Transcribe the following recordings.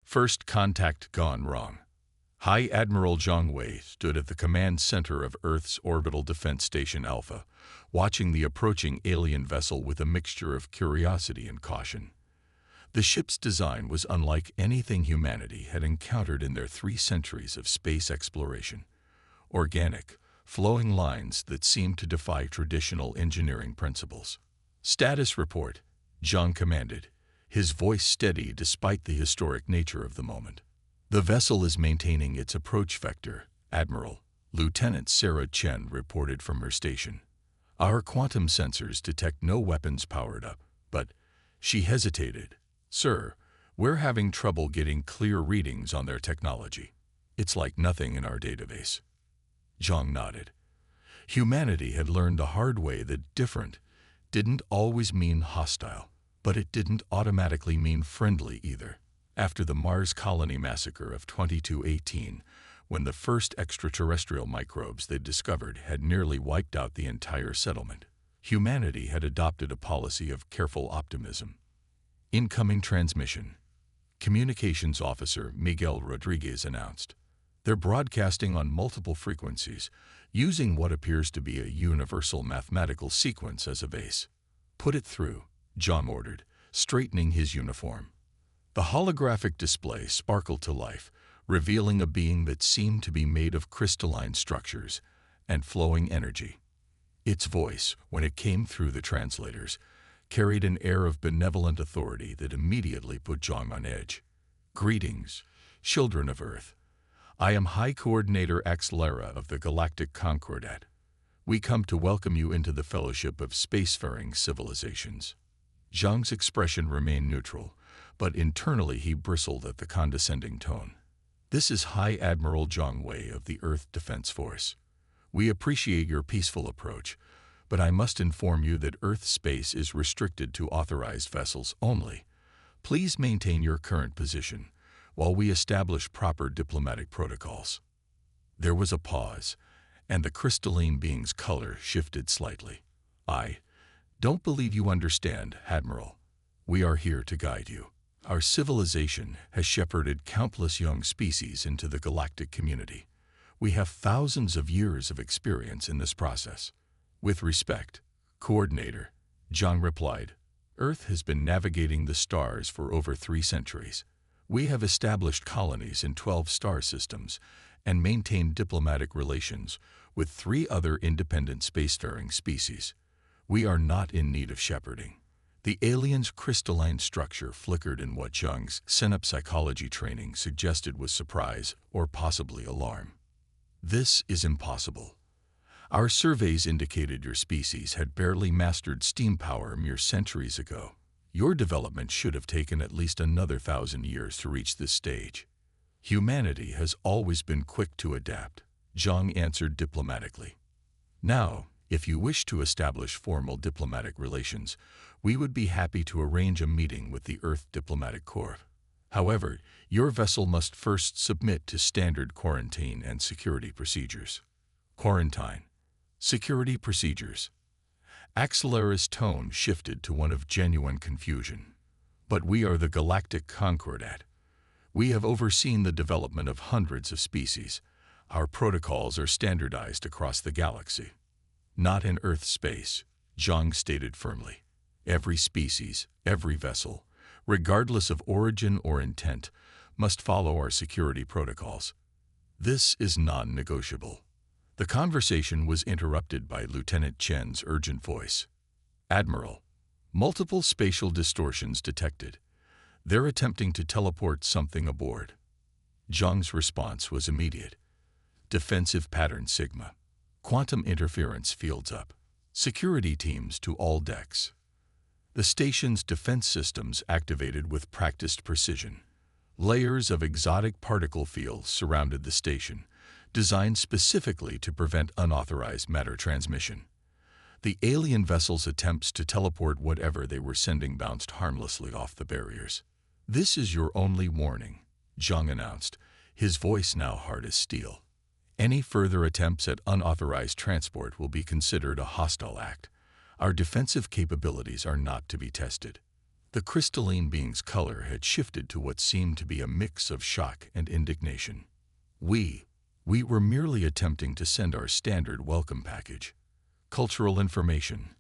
First contact gone wrong. High Admiral Zhang Wei stood at the command center of Earth's Orbital Defense Station Alpha, watching the approaching alien vessel with a mixture of curiosity and caution. The ship's design was unlike anything humanity had encountered in their 3 centuries of space exploration. Organic, flowing lines that seemed to defy traditional engineering principles. "Status report," Zhang commanded, his voice steady despite the historic nature of the moment. "The vessel is maintaining its approach vector, Admiral," Lieutenant Sarah Chen reported from her station. "Our quantum sensors detect no weapons powered up, but—" She hesitated. "Sir, we're having trouble getting clear readings on their technology. It's like nothing in our database." Zhang nodded. Humanity had learned the hard way that different didn't always mean hostile, but it didn't automatically mean friendly either. After the Mars colony massacre of 2218, when the first extraterrestrial microbes they discovered had nearly wiped out the entire settlement, humanity had adopted a policy of careful optimism. "Incoming transmission," Communications Officer Miguel Rodriguez announced. "They're broadcasting on multiple frequencies, using what appears to be a universal mathematical sequence as a base." "Put it through," John ordered, straightening his uniform. The holographic display sparkled to life, revealing a being that seemed to be made of crystalline structures and flowing energy. Its voice, when it came through the translators, carried an air of benevolent authority that immediately put Zhang on edge. "Greetings, children of Earth. I am High Coordinator Axelara of the Galactic Concordat. We come to welcome you into the Fellowship of Spacefaring Civilizations." Zhang's expression remained neutral, but internally he bristled at the condescending tone. "This is High Admiral Zhang Wei of the Earth Defense Force. We appreciate your peaceful approach, but I must inform you that Earth space is restricted to authorized vessels only. Please maintain your current position while we establish proper diplomatic protocols." There was a pause, and the crystalline being's color shifted slightly. "I don't believe you understand, Admiral. We are here to guide you. Our civilization has shepherded countless young species into the galactic community. We have thousands of years of experience in this process." "With respect, Coordinator," Zhang replied, "Earth has been navigating the stars for over 3 centuries. We have established colonies in 12 star systems and maintained diplomatic relations with 3 other independent spacefaring species. We are not in need of shepherding." The alien's crystalline structure flickered in what Zhang's synapse psychology training suggested was surprise or possibly alarm. "This is impossible. Our surveys indicated your species had barely mastered steam power mere centuries ago. Your development should have taken at least another 1,000 years to reach this stage." "Humanity has always been quick to adapt," Zhang answered diplomatically. "Now, if you wish to establish formal diplomatic relations, we would be happy to arrange a meeting with the Earth Diplomatic Corps. However, your vessel must first submit to standard quarantine and security procedures." "Quarantine? Security procedures?" Axelara's tone shifted to one of genuine confusion. "But we are the Galactic Concordat. We have overseen the development of hundreds of species. Our protocols are standardized across the galaxy." "Not in Earth space," Zhang stated firmly. "Every species, every vessel, regardless of origin or intent, must follow our security protocols. This is non-negotiable." The conversation was interrupted by Lieutenant Chen's urgent voice. "Admiral, multiple spatial distortions detected. They're attempting to teleport something aboard." Zhang's response was immediate. "Defensive pattern Sigma. Quantum interference fields up. Security teams to all decks." The station's defense systems activated with practiced precision. Layers of exotic particle fields surrounded the station, designed specifically to prevent unauthorized matter transmission. The alien vessel's attempts to teleport whatever they were sending bounced harmlessly off the barriers. "This is your only warning," Zhang announced, his voice now hard as steel. "Any further attempts at unauthorized transport will be considered a hostile act. Our defensive capabilities are not to be tested." The crystalline being's color had shifted to what seemed to be a mix of shock and indignation. We were merely attempting to send our standard welcome package. Cultural information,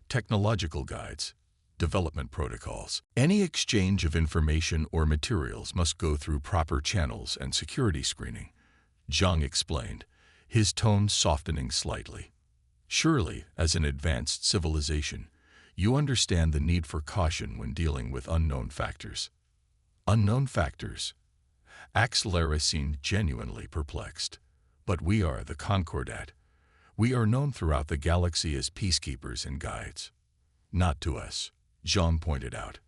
technological guides, development protocols. Any exchange of information or materials must go through proper channels and security screening, Zhang explained, his tone softening slightly. Surely, as an advanced civilization, you understand the need for caution when dealing with unknown factors. Unknown factors? Axelara seemed genuinely perplexed. But we are the Concordat. We are known throughout the galaxy as peacekeepers and guides. Not to us, Zhang pointed out.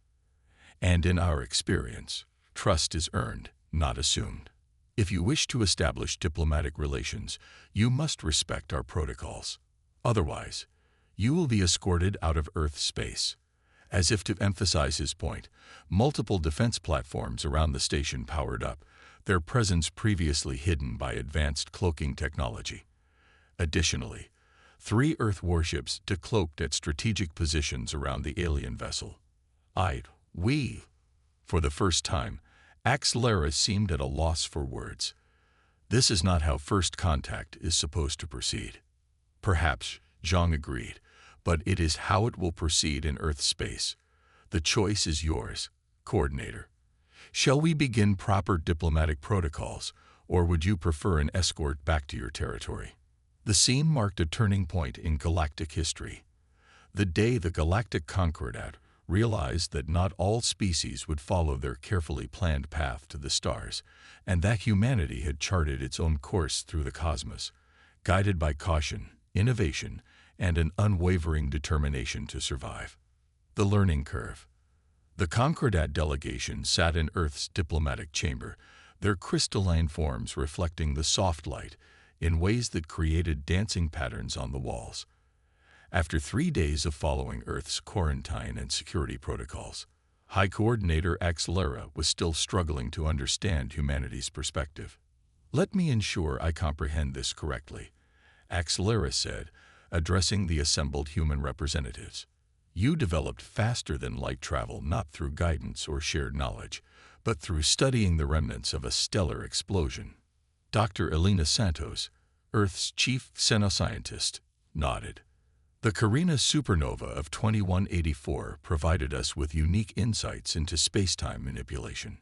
And in our experience, trust is earned, not assumed. If you wish to establish diplomatic relations, you must respect our protocols. Otherwise, you will be escorted out of Earth space. As if to emphasize his point, multiple defense platforms around the station powered up, their presence previously hidden by advanced cloaking technology. Additionally, 3 Earth warships decloaked at strategic positions around the alien vessel. For the first time, Axelara seemed at a loss for words. This is not how first contact is supposed to proceed. Perhaps, Zhang agreed, but it is how it will proceed in Earth space. The choice is yours, Coordinator. Shall we begin proper diplomatic protocols, or would you prefer an escort back to your territory? The scene marked a turning point in galactic history. The day the Galactic Concordat realized that not all species would follow their carefully planned path to the stars, and that humanity had charted its own course through the cosmos, guided by caution, innovation, and an unwavering determination to survive. The learning curve. The Concordat delegation sat in Earth's diplomatic chamber, their crystalline forms reflecting the soft light in ways that created dancing patterns on the walls. After 3 days of following Earth's quarantine and security protocols, High Coordinator Axelara was still struggling to understand humanity's perspective. Let me ensure I comprehend this correctly, Axelara said, addressing the assembled human representatives. You developed faster than light travel not through guidance or shared knowledge, but through studying the remnants of a stellar explosion. Dr. Elena Santos, Earth's chief xenoscientist, nodded. The Carina supernova of 2184 provided us with unique insights into space-time manipulation.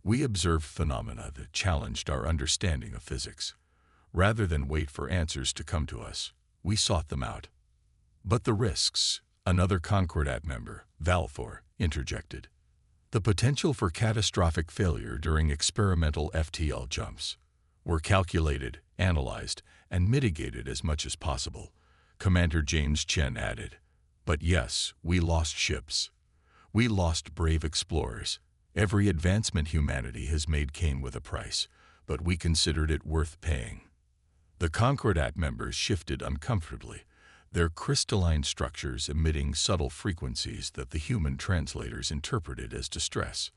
We observed phenomena that challenged our understanding of physics. Rather than wait for answers to come to us, we sought them out. But the risks, another Concordat member, Valthor, interjected. The potential for catastrophic failure during experimental FTL jumps were calculated, analyzed, and mitigated as much as possible, Commander James Chen added. But yes, we lost ships. We lost brave explorers. Every advancement humanity has made came with a price, but we considered it worth paying. The Concordat members shifted uncomfortably, their crystalline structures emitting subtle frequencies that the human translators interpreted as distress.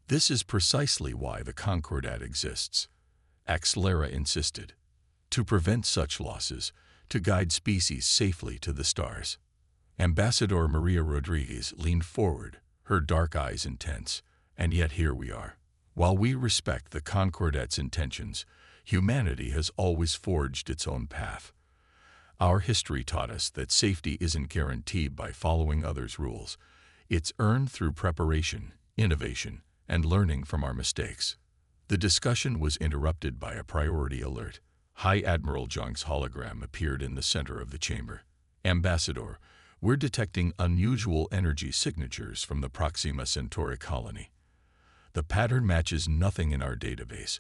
This is precisely why the Concordat exists, Axelara insisted. To prevent such losses, to guide species safely to the stars. Ambassador Maria Rodriguez leaned forward, her dark eyes intense, and yet here we are. While we respect the Concordat's intentions, humanity has always forged its own path. Our history taught us that safety isn't guaranteed by following others' rules. It's earned through preparation, innovation, and learning from our mistakes. The discussion was interrupted by a priority alert. High Admiral Zhang's hologram appeared in the center of the chamber. Ambassador, we're detecting unusual energy signatures from the Proxima Centauri colony. The pattern matches nothing in our database,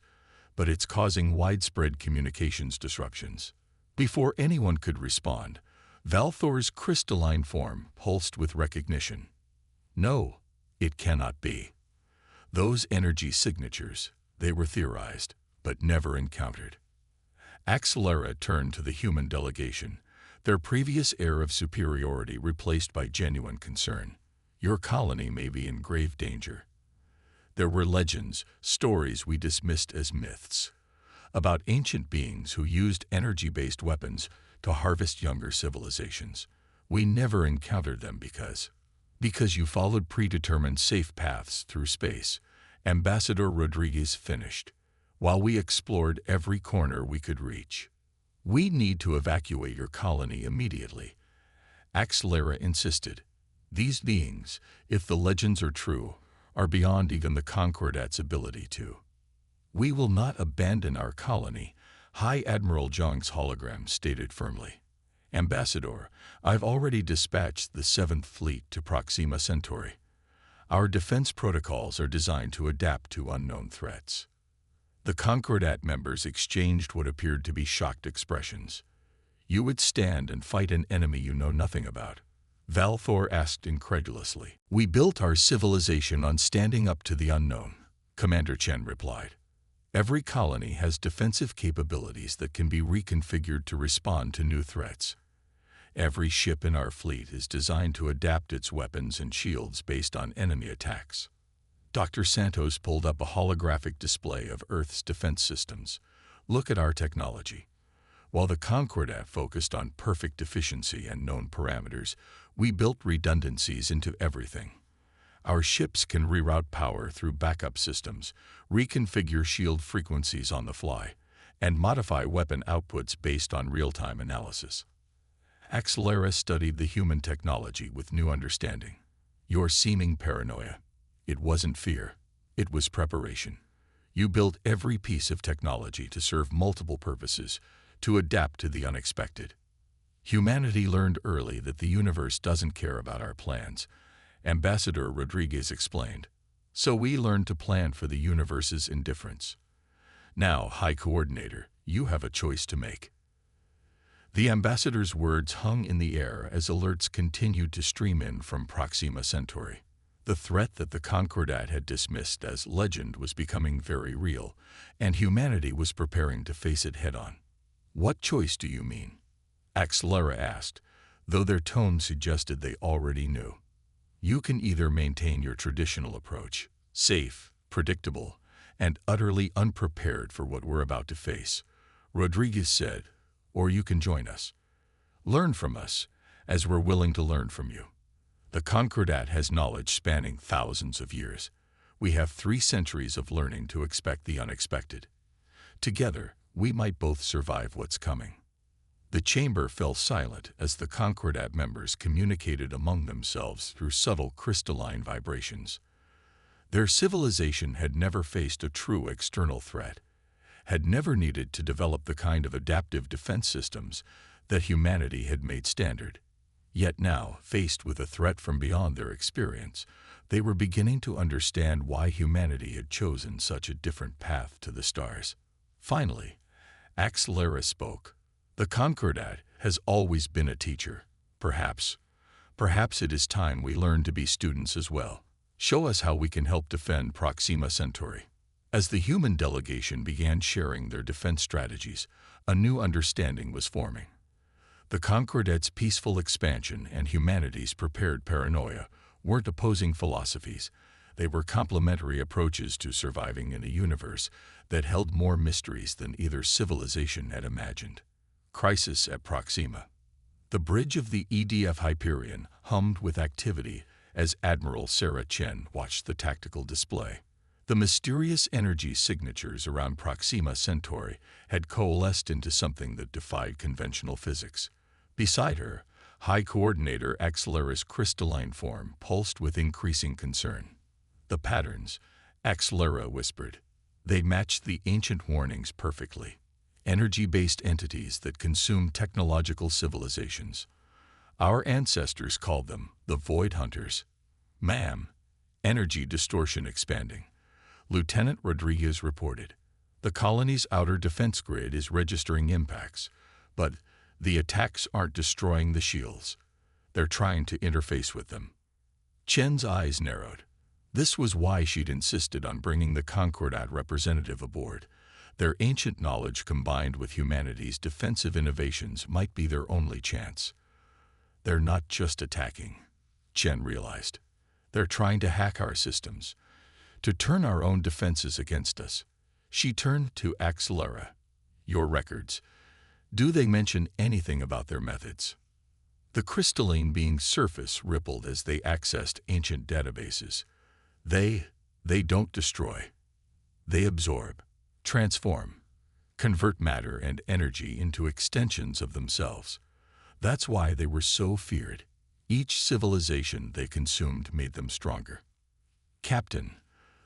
but it's causing widespread communications disruptions. Before anyone could respond, Valthor's crystalline form pulsed with recognition. No, it cannot be. Those energy signatures, they were theorized, but never encountered. Axelara turned to the human delegation, their previous air of superiority replaced by genuine concern. Your colony may be in grave danger. There were legends, stories we dismissed as myths, about ancient beings who used energy-based weapons to harvest younger civilizations. We never encountered them because Because you followed predetermined safe paths through space, Ambassador Rodriguez finished, while we explored every corner we could reach. We need to evacuate your colony immediately, Axelera insisted. These beings, if the legends are true, are beyond even the Concordat's ability to. We will not abandon our colony, High Admiral Zhang's hologram stated firmly. Ambassador, I've already dispatched the 7th Fleet to Proxima Centauri. Our defense protocols are designed to adapt to unknown threats. The Concordat members exchanged what appeared to be shocked expressions. You would stand and fight an enemy you know nothing about? Valthor asked incredulously. We built our civilization on standing up to the unknown, Commander Chen replied. Every colony has defensive capabilities that can be reconfigured to respond to new threats. Every ship in our fleet is designed to adapt its weapons and shields based on enemy attacks. Dr. Santos pulled up a holographic display of Earth's defense systems. Look at our technology. While the Concordat focused on perfect efficiency and known parameters, we built redundancies into everything. Our ships can reroute power through backup systems, reconfigure shield frequencies on the fly, and modify weapon outputs based on real-time analysis. Axelera studied the human technology with new understanding. Your seeming paranoia. It wasn't fear. It was preparation. You built every piece of technology to serve multiple purposes, to adapt to the unexpected. Humanity learned early that the universe doesn't care about our plans, Ambassador Rodriguez explained. So we learned to plan for the universe's indifference. Now, High Coordinator, you have a choice to make. The ambassador's words hung in the air as alerts continued to stream in from Proxima Centauri. The threat that the Concordat had dismissed as legend was becoming very real, and humanity was preparing to face it head-on. What choice do you mean? Axelera asked, though their tone suggested they already knew. You can either maintain your traditional approach, safe, predictable, and utterly unprepared for what we're about to face, Rodriguez said, or you can join us. Learn from us, as we're willing to learn from you. The Concordat has knowledge spanning thousands of years. We have 3 centuries of learning to expect the unexpected. Together, we might both survive what's coming. The chamber fell silent as the Concordat members communicated among themselves through subtle crystalline vibrations. Their civilization had never faced a true external threat, had never needed to develop the kind of adaptive defense systems that humanity had made standard. Yet now, faced with a threat from beyond their experience, they were beginning to understand why humanity had chosen such a different path to the stars. Finally, Axelera spoke. The Concordat has always been a teacher. Perhaps it is time we learn to be students as well. Show us how we can help defend Proxima Centauri. As the human delegation began sharing their defense strategies, a new understanding was forming. The Concordat's peaceful expansion and humanity's prepared paranoia weren't opposing philosophies. They were complementary approaches to surviving in a universe that held more mysteries than either civilization had imagined. Crisis at Proxima. The bridge of the EDF Hyperion hummed with activity as Admiral Sarah Chen watched the tactical display. The mysterious energy signatures around Proxima Centauri had coalesced into something that defied conventional physics. Beside her, High Coordinator Axelera's crystalline form pulsed with increasing concern. The patterns, Axelera whispered. They matched the ancient warnings perfectly. Energy-based entities that consume technological civilizations. Our ancestors called them the Void Hunters. Ma'am, energy distortion expanding. Lieutenant Rodriguez reported. The colony's outer defense grid is registering impacts, but the attacks aren't destroying the shields. They're trying to interface with them. Chen's eyes narrowed. This was why she'd insisted on bringing the Concordat representative aboard. Their ancient knowledge combined with humanity's defensive innovations might be their only chance. They're not just attacking, Chen realized. They're trying to hack our systems, to turn our own defenses against us. She turned to Axelera. Your records. Do they mention anything about their methods? The crystalline being's surface rippled as they accessed ancient databases. They don't destroy. They absorb, transform, convert matter and energy into extensions of themselves. That's why they were so feared. Each civilization they consumed made them stronger. "Captain,"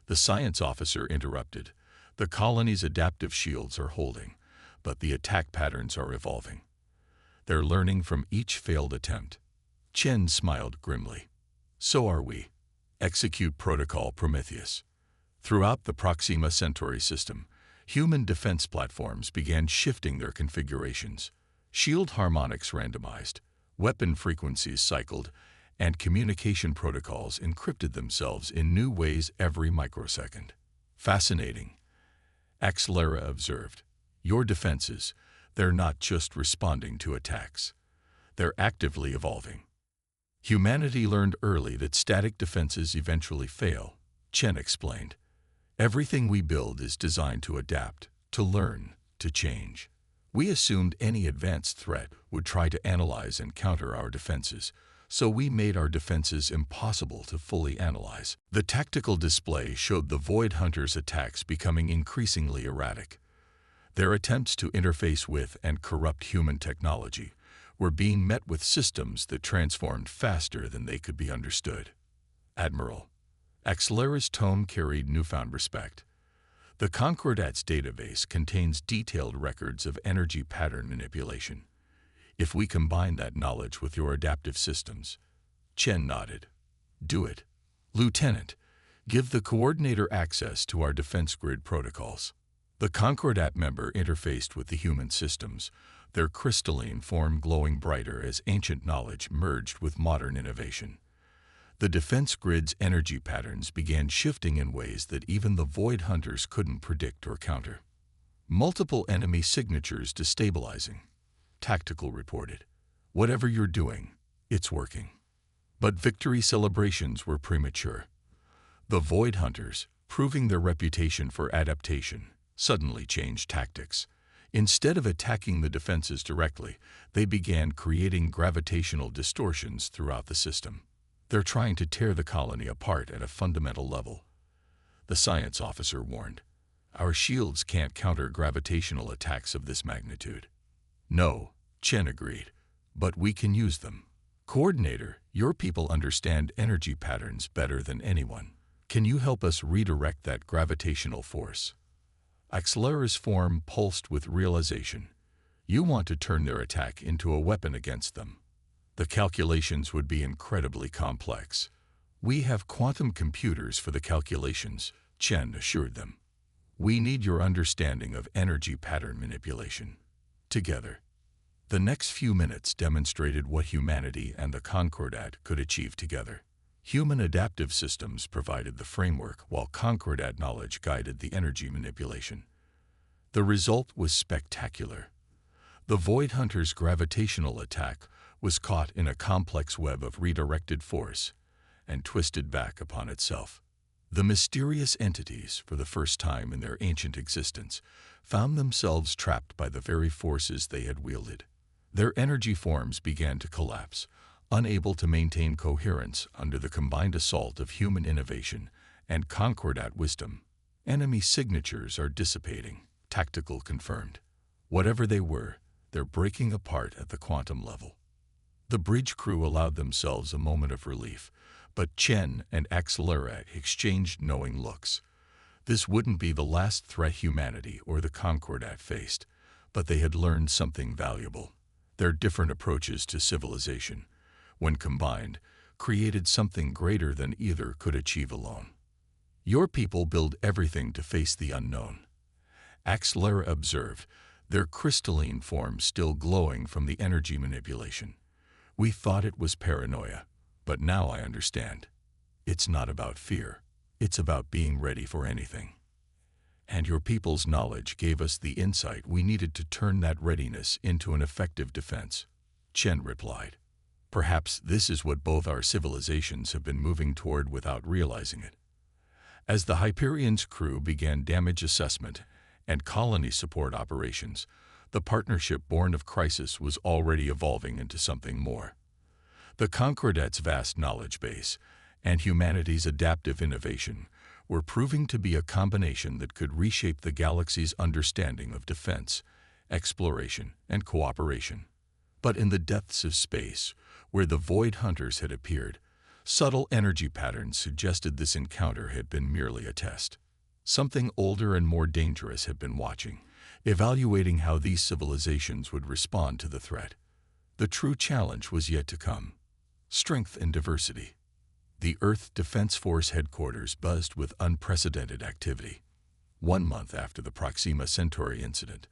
the science officer interrupted, "the colony's adaptive shields are holding, but the attack patterns are evolving. They're learning from each failed attempt." Chen smiled grimly. "So are we. Execute Protocol Prometheus." Throughout the Proxima Centauri system, human defense platforms began shifting their configurations. Shield harmonics randomized, weapon frequencies cycled, and communication protocols encrypted themselves in new ways every microsecond. "Fascinating," Axelera observed. "Your defenses, they're not just responding to attacks. They're actively evolving." "Humanity learned early that static defenses eventually fail," Chen explained. "Everything we build is designed to adapt, to learn, to change. We assumed any advanced threat would try to analyze and counter our defenses, so we made our defenses impossible to fully analyze." The tactical display showed the Void Hunters' attacks becoming increasingly erratic. Their attempts to interface with and corrupt human technology were being met with systems that transformed faster than they could be understood. "Admiral," Axelera's tone carried newfound respect. "The Concordat's database contains detailed records of energy pattern manipulation. If we combine that knowledge with your adaptive systems—" Chen nodded. "Do it. Lieutenant, give the coordinator access to our defense grid protocols." The Concordat member interfaced with the human systems, their crystalline form glowing brighter as ancient knowledge merged with modern innovation. The defense grid's energy patterns began shifting in ways that even the Void Hunters couldn't predict or counter. "Multiple enemy signatures destabilizing," Tactical reported. "Whatever you're doing, it's working." But victory celebrations were premature. The Void Hunters, proving their reputation for adaptation, suddenly changed tactics. Instead of attacking the defenses directly, they began creating gravitational distortions throughout the system. "They're trying to tear the colony apart at a fundamental level," the science officer warned. "Our shields can't counter gravitational attacks of this magnitude." "No," Chen agreed, "but we can use them. Coordinator, your people understand energy patterns better than anyone. Can you help us redirect that gravitational force?" Axelera's form pulsed with realization. "You want to turn their attack into a weapon against them. The calculations would be incredibly complex." "We have quantum computers for the calculations," Chen assured them. "We need your understanding of energy pattern manipulation." Together, the next few minutes demonstrated what humanity and the Concordat could achieve together. Human adaptive systems provided the framework, while Concordat knowledge guided the energy manipulation. The result was spectacular. The Void Hunter's gravitational attack was caught in a complex web of redirected force and twisted back upon itself. The mysterious entities, for the first time in their ancient existence, found themselves trapped by the very forces they had wielded. Their energy forms began to collapse, unable to maintain coherence under the combined assault of human innovation and Concordat wisdom. "Enemy signatures are dissipating," Tactical confirmed. "Whatever they were, they're breaking apart at the quantum level." The bridge crew allowed themselves a moment of relief, but Chen and Axelera exchanged knowing looks. This wouldn't be the last threat humanity or the Concordat faced, but they had learned something valuable. Their different approaches to civilization, when combined, created something greater than either could achieve alone. "Your people build everything to face the unknown," Axelera observed, their crystalline form still glowing from the energy manipulation. "We thought it was paranoia, but now I understand. It's not about fear. It's about being ready for anything. And your people's knowledge gave us the insight we needed to turn that readiness into an effective defense," Chen replied. "Perhaps this is what both our civilizations have been moving toward without realizing it." As the Hyperion's crew began damage assessment and colony support operations, the partnership born of crisis was already evolving into something more. The Concordat's vast knowledge base and humanity's adaptive innovation were proving to be a combination that could reshape the galaxy's understanding of defense, exploration, and cooperation. But in the depths of space, where the Void Hunters had appeared, subtle energy patterns suggested this encounter had been merely a test. Something older and more dangerous had been watching, evaluating how these civilizations would respond to the threat. The true challenge was yet to come. Strength and diversity. The Earth Defense Force headquarters buzzed with unprecedented activity. 1 month after the Proxima Centauri incident,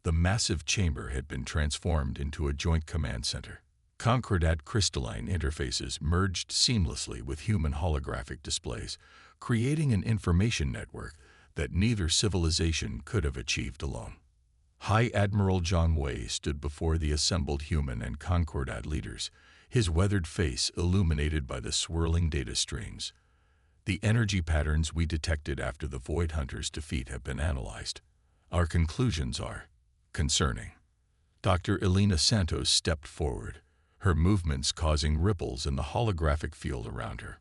the massive chamber had been transformed into a joint command center. Concordat crystalline interfaces merged seamlessly with human holographic displays, creating an information network that neither civilization could have achieved alone. High Admiral John Way stood before the assembled human and Concordat leaders, his weathered face illuminated by the swirling data streams. The energy patterns we detected after the Void Hunters' defeat have been analyzed. Our conclusions are concerning. Dr. Elena Santos stepped forward, her movements causing ripples in the holographic field around her.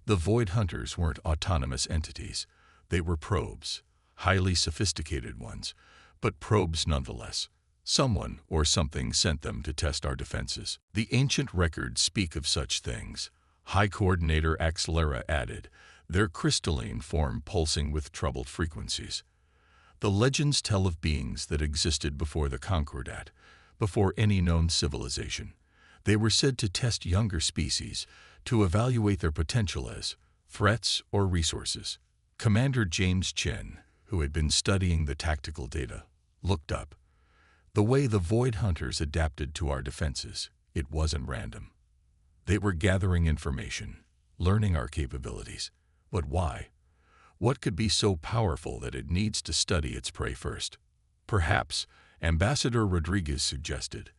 The Void Hunters weren't autonomous entities. They were probes, highly sophisticated ones, but probes nonetheless. Someone or something sent them to test our defenses. The ancient records speak of such things. High Coordinator Axelera added, their crystalline form pulsing with troubled frequencies. The legends tell of beings that existed before the Concordat, before any known civilization. They were said to test younger species, to evaluate their potential as threats or resources. Commander James Chen, who had been studying the tactical data, looked up. The way the Void Hunters adapted to our defenses, it wasn't random. They were gathering information, learning our capabilities. But why? What could be so powerful that it needs to study its prey first? Perhaps, Ambassador Rodriguez suggested,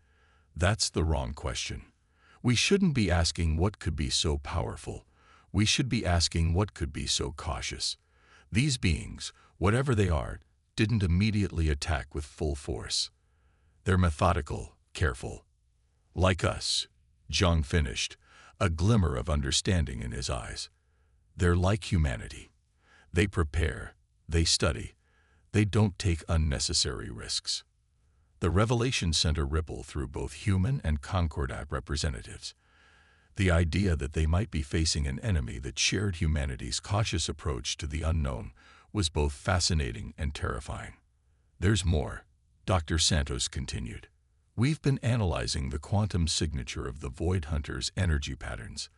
that's the wrong question. We shouldn't be asking what could be so powerful. We should be asking what could be so cautious. These beings, whatever they are, didn't immediately attack with full force. They're methodical, careful. Like us, Zhang finished, a glimmer of understanding in his eyes. They're like humanity. They prepare, they study, they don't take unnecessary risks. The revelation sent a ripple through both human and Concordat representatives. The idea that they might be facing an enemy that shared humanity's cautious approach to the unknown was both fascinating and terrifying. There's more, Dr. Santos continued. We've been analyzing the quantum signature of the Void Hunters' energy patterns.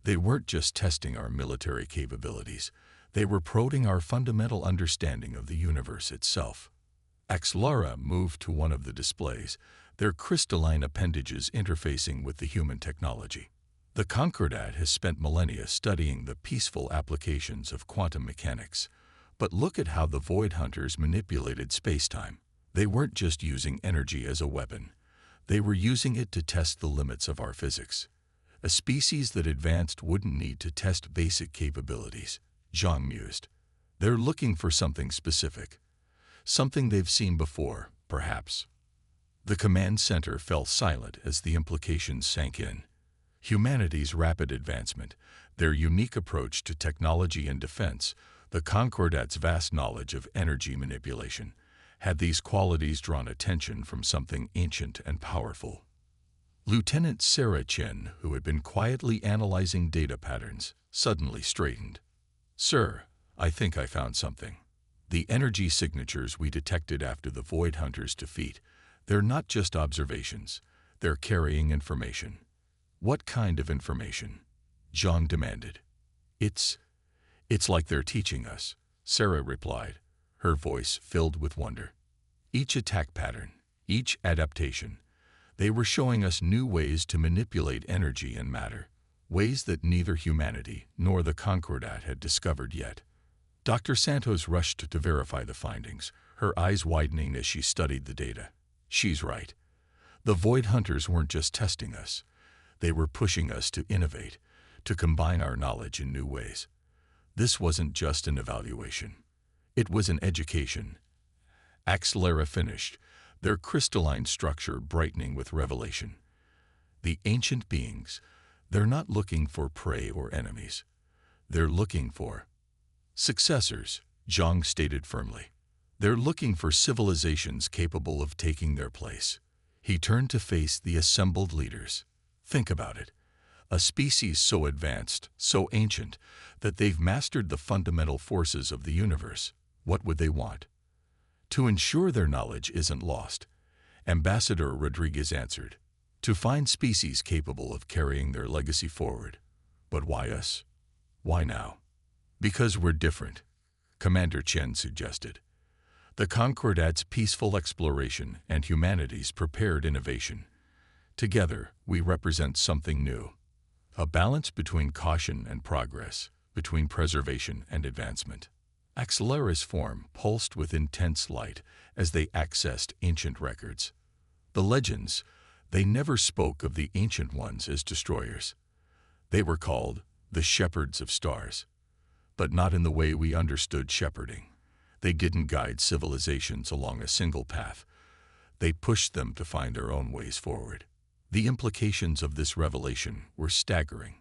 They weren't just testing our military capabilities. They were probing our fundamental understanding of the universe itself. Axelera moved to one of the displays, their crystalline appendages interfacing with the human technology. The Concordat has spent millennia studying the peaceful applications of quantum mechanics. But look at how the Void Hunters manipulated space-time. They weren't just using energy as a weapon. They were using it to test the limits of our physics. A species that advanced wouldn't need to test basic capabilities, Zhang mused. They're looking for something specific. Something they've seen before, perhaps. The command center fell silent as the implications sank in. Humanity's rapid advancement, their unique approach to technology and defense, the Concordat's vast knowledge of energy manipulation, had these qualities drawn attention from something ancient and powerful. Lieutenant Sarah Chen, who had been quietly analyzing data patterns, suddenly straightened. Sir, I think I found something. The energy signatures we detected after the Void Hunters' defeat, they're not just observations, they're carrying information. What kind of information? Zhang demanded. It's like they're teaching us, Sarah replied, her voice filled with wonder. Each attack pattern, each adaptation, they were showing us new ways to manipulate energy and matter, ways that neither humanity nor the Concordat had discovered yet. Dr. Santos rushed to verify the findings, her eyes widening as she studied the data. She's right. The Void Hunters weren't just testing us. They were pushing us to innovate, to combine our knowledge in new ways. This wasn't just an evaluation. It was an education. Axelera finished, their crystalline structure brightening with revelation. The ancient beings, They're not looking for prey or enemies. They're looking for successors, Zhang stated firmly. They're looking for civilizations capable of taking their place. He turned to face the assembled leaders. Think about it. A species so advanced, so ancient, that they've mastered the fundamental forces of the universe. What would they want? To ensure their knowledge isn't lost, Ambassador Rodriguez answered, to find species capable of carrying their legacy forward. But why us? Why now? Because we're different, Commander Chen suggested. The Concordat's peaceful exploration and humanity's prepared innovation. Together, we represent something new. A balance between caution and progress, between preservation and advancement. Accelera's form pulsed with intense light as they accessed ancient records. The legends, they never spoke of the ancient ones as destroyers. They were called the shepherds of stars. But not in the way we understood shepherding. They didn't guide civilizations along a single path. They pushed them to find their own ways forward. The implications of this revelation were staggering.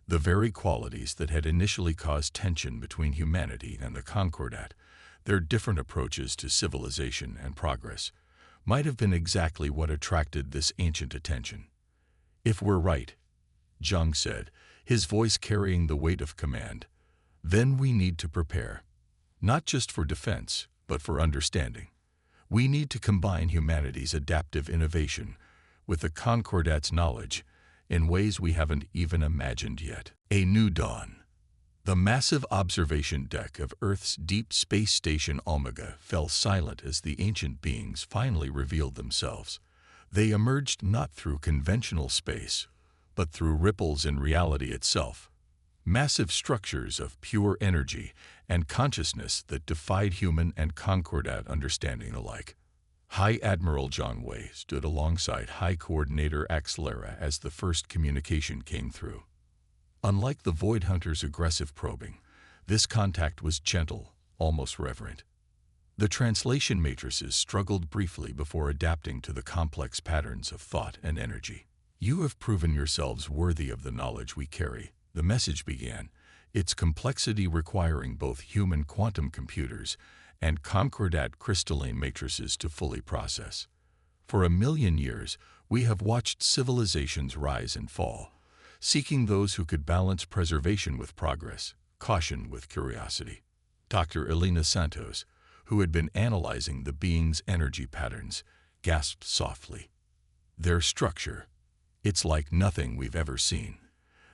The very qualities that had initially caused tension between humanity and the Concordat, their different approaches to civilization and progress, might have been exactly what attracted this ancient attention. If we're right, Zhang said, his voice carrying the weight of command, then we need to prepare. Not just for defense, but for understanding. We need to combine humanity's adaptive innovation with the Concordat's knowledge in ways we haven't even imagined yet. A new dawn. The massive observation deck of Earth's deep space station Omega fell silent as the ancient beings finally revealed themselves. They emerged not through conventional space, but through ripples in reality itself. Massive structures of pure energy and consciousness that defied human and Concordat understanding alike. High Admiral Zhang Wei stood alongside High Coordinator Accelera as the first communication came through. Unlike the Void Hunter's aggressive probing, this contact was gentle, almost reverent. The translation matrices struggled briefly before adapting to the complex patterns of thought and energy. You have proven yourselves worthy of the knowledge we carry, the message began, its complexity requiring both human quantum computers and Concordat crystalline matrices to fully process. For 1,000,000 years, we have watched civilizations rise and fall, seeking those who could balance preservation with progress, caution with curiosity. Dr. Elena Santos, who had been analyzing the being's energy patterns, gasped softly. Their structure, it's like nothing we've ever seen.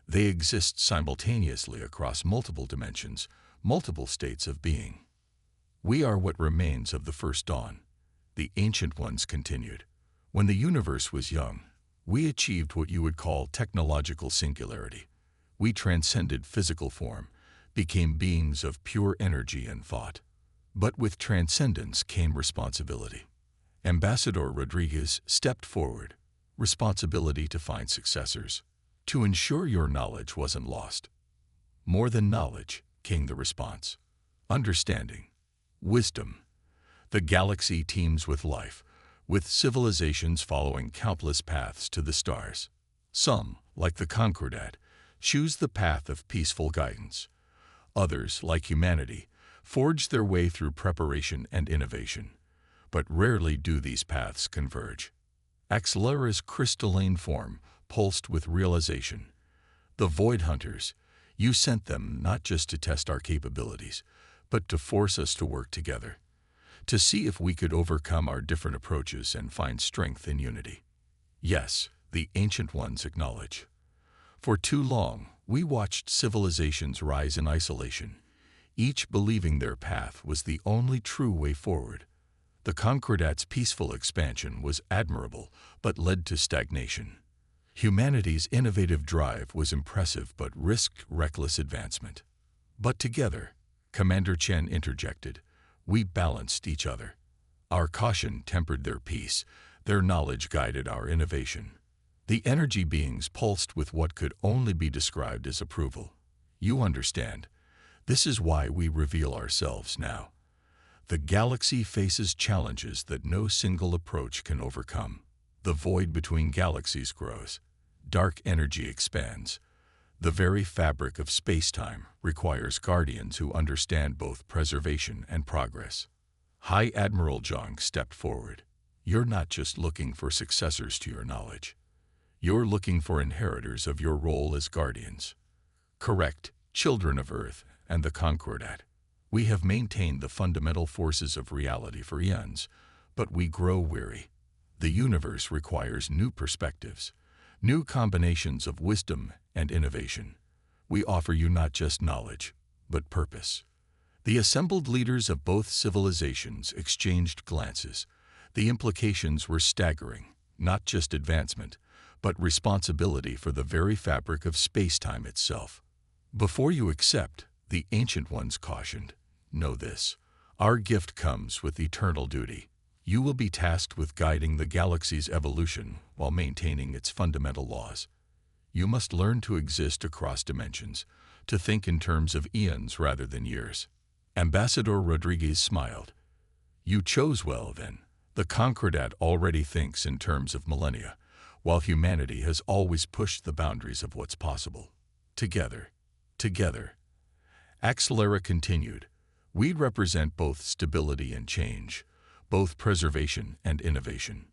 They exist simultaneously across multiple dimensions, multiple states of being. We are what remains of the first dawn, the ancient ones continued. When the universe was young, we achieved what you would call technological singularity. We transcended physical form, became beings of pure energy and thought. But with transcendence came responsibility. Ambassador Rodriguez stepped forward, responsibility to find successors, to ensure your knowledge wasn't lost. More than knowledge, came the response. Understanding. Wisdom. The galaxy teems with life, with civilizations following countless paths to the stars. Some, like the Concordat, choose the path of peaceful guidance. Others, like humanity, forge their way through preparation and innovation. But rarely do these paths converge. Accelera's crystalline form pulsed with realization. The Void Hunters, you sent them not just to test our capabilities, but to force us to work together, to see if we could overcome our different approaches and find strength in unity. Yes, the ancient ones acknowledge. For too long, we watched civilizations rise in isolation, each believing their path was the only true way forward. The Concordat's peaceful expansion was admirable, but led to stagnation. Humanity's innovative drive was impressive but risked reckless advancement. But together, Commander Chen interjected, we balanced each other. Our caution tempered their peace, their knowledge guided our innovation. The energy beings pulsed with what could only be described as approval. You understand. This is why we reveal ourselves now. The galaxy faces challenges that no single approach can overcome. The void between galaxies grows. dark energy expands. The very fabric of space-time requires guardians who understand both preservation and progress. High Admiral Zhang stepped forward. You're not just looking for successors to your knowledge. You're looking for inheritors of your role as guardians. Correct, children of Earth and the Concordat. We have maintained the fundamental forces of reality for eons, but we grow weary. The universe requires new perspectives, new combinations of wisdom and innovation. We offer you not just knowledge, but purpose. The assembled leaders of both civilizations exchanged glances. The implications were staggering, not just advancement, but responsibility for the very fabric of space-time itself. Before you accept, the Ancient Ones cautioned, know this, our gift comes with eternal duty. You will be tasked with guiding the galaxy's evolution while maintaining its fundamental laws. You must learn to exist across dimensions, to think in terms of eons rather than years. Ambassador Rodriguez smiled. You chose well, then. The Concordat already thinks in terms of millennia, while humanity has always pushed the boundaries of what's possible. Together. Accelera continued. We represent both stability and change, both preservation and innovation.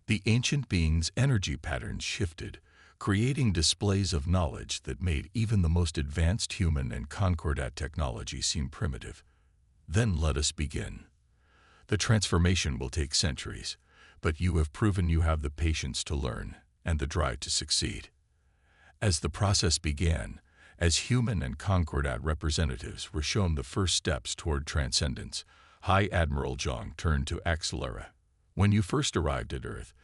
The ancient beings' energy patterns shifted, creating displays of knowledge that made even the most advanced human and Concordat technology seem primitive. Then let us begin. The transformation will take centuries, but you have proven you have the patience to learn and the drive to succeed. As the process began, as human and Concordat representatives were shown the first steps toward transcendence, High Admiral Zhang turned to Accelera. When you first arrived at Earth,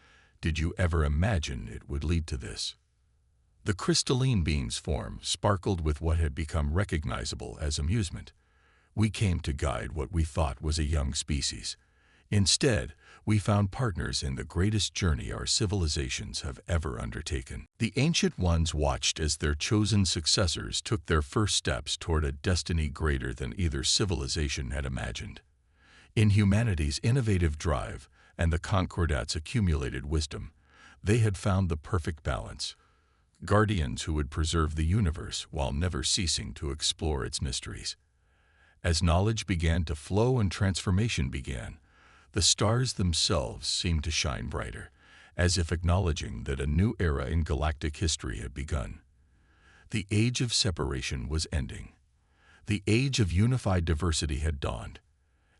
did you ever imagine it would lead to this? The crystalline being's form sparkled with what had become recognizable as amusement. We came to guide what we thought was a young species. Instead, we found partners in the greatest journey our civilizations have ever undertaken. The Ancient Ones watched as their chosen successors took their first steps toward a destiny greater than either civilization had imagined. In humanity's innovative drive and the Concordat's accumulated wisdom, they had found the perfect balance. Guardians who would preserve the universe while never ceasing to explore its mysteries. As knowledge began to flow and transformation began, the stars themselves seemed to shine brighter, as if acknowledging that a new era in galactic history had begun. The age of separation was ending. The age of unified diversity had dawned,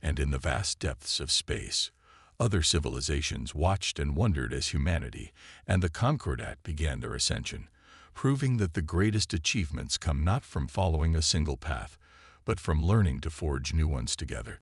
and in the vast depths of space, other civilizations watched and wondered as humanity and the Concordat began their ascension, proving that the greatest achievements come not from following a single path, but from learning to forge new ones together.